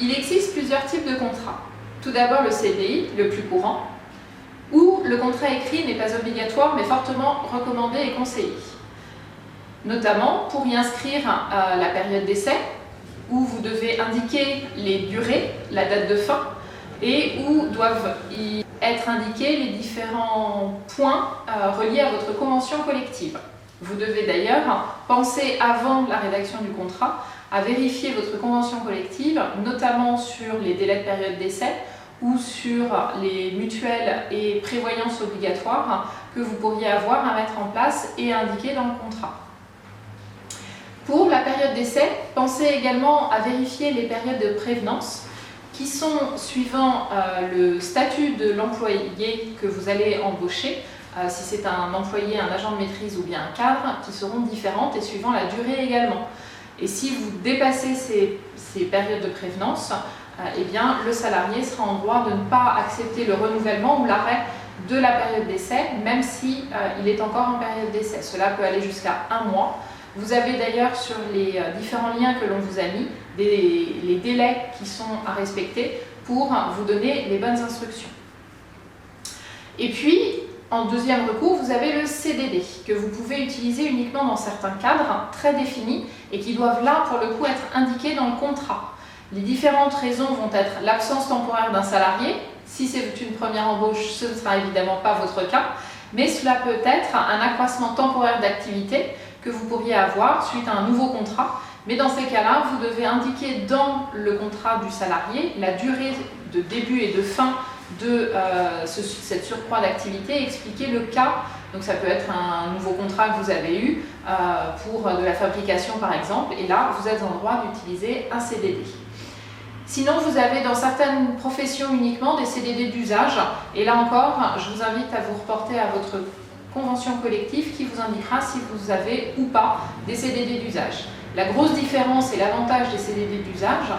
Il existe plusieurs types de contrats. Tout d'abord le CDI, le plus courant, où le contrat écrit n'est pas obligatoire mais fortement recommandé et conseillé. Notamment pour y inscrire la période d'essai, où vous devez indiquer les durées, la date de fin, et où doivent y être indiqués les différents points reliés à votre convention collective. Vous devez d'ailleurs penser avant la rédaction du contrat à vérifier votre convention collective, notamment sur les délais de période d'essai ou sur les mutuelles et prévoyances obligatoires que vous pourriez avoir à mettre en place et à indiquer dans le contrat. Pour la période d'essai, pensez également à vérifier les périodes de prévenance qui sont suivant le statut de l'employé que vous allez embaucher, si c'est un employé, un agent de maîtrise ou bien un cadre, qui seront différentes et suivant la durée également. Et si vous dépassez ces périodes de prévenance, eh bien, le salarié sera en droit de ne pas accepter le renouvellement ou l'arrêt de la période d'essai, même si il est encore en période d'essai. Cela peut aller jusqu'à 1 mois. Vous avez d'ailleurs sur les différents liens que l'on vous a mis les délais qui sont à respecter pour vous donner les bonnes instructions. Et puis, en deuxième recours, vous avez le CDD que vous pouvez utiliser uniquement dans certains cadres très définis et qui doivent là, pour le coup, être indiqués dans le contrat. Les différentes raisons vont être l'absence temporaire d'un salarié. Si c'est une première embauche, ce ne sera évidemment pas votre cas, mais cela peut être un accroissement temporaire d'activité que vous pourriez avoir suite à un nouveau contrat. Mais dans ces cas-là, vous devez indiquer dans le contrat du salarié la durée de début et de fin de cette surcroît d'activité et expliquer le cas. Donc ça peut être un nouveau contrat que vous avez eu pour de la fabrication par exemple, et là vous êtes en droit d'utiliser un CDD. Sinon, vous avez dans certaines professions uniquement des CDD d'usage, et là encore, je vous invite à vous reporter à votre convention collective qui vous indiquera si vous avez ou pas des CDD d'usage. La grosse différence et l'avantage des CDD d'usage,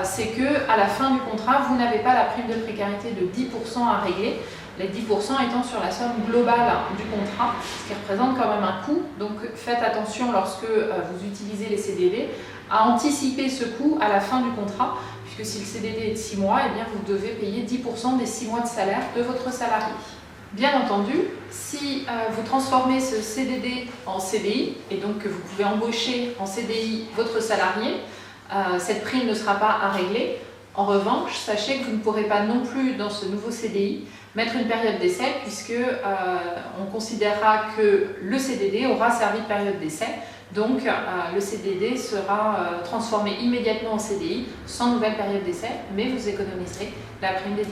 c'est qu'à la fin du contrat, vous n'avez pas la prime de précarité de 10% à régler, les 10% étant sur la somme globale du contrat, ce qui représente quand même un coût. Donc faites attention lorsque vous utilisez les CDD à anticiper ce coût à la fin du contrat, puisque si le CDD est de 6 mois, eh bien vous devez payer 10% des 6 mois de salaire de votre salarié. Bien entendu, si vous transformez ce CDD en CDI, et donc que vous pouvez embaucher en CDI votre salarié, cette prime ne sera pas à régler. En revanche, sachez que vous ne pourrez pas non plus dans ce nouveau CDI mettre une période d'essai, puisque on considérera que le CDD aura servi de période d'essai. Donc le CDD sera transformé immédiatement en CDI sans nouvelle période d'essai, mais vous économiserez la prime des 10%.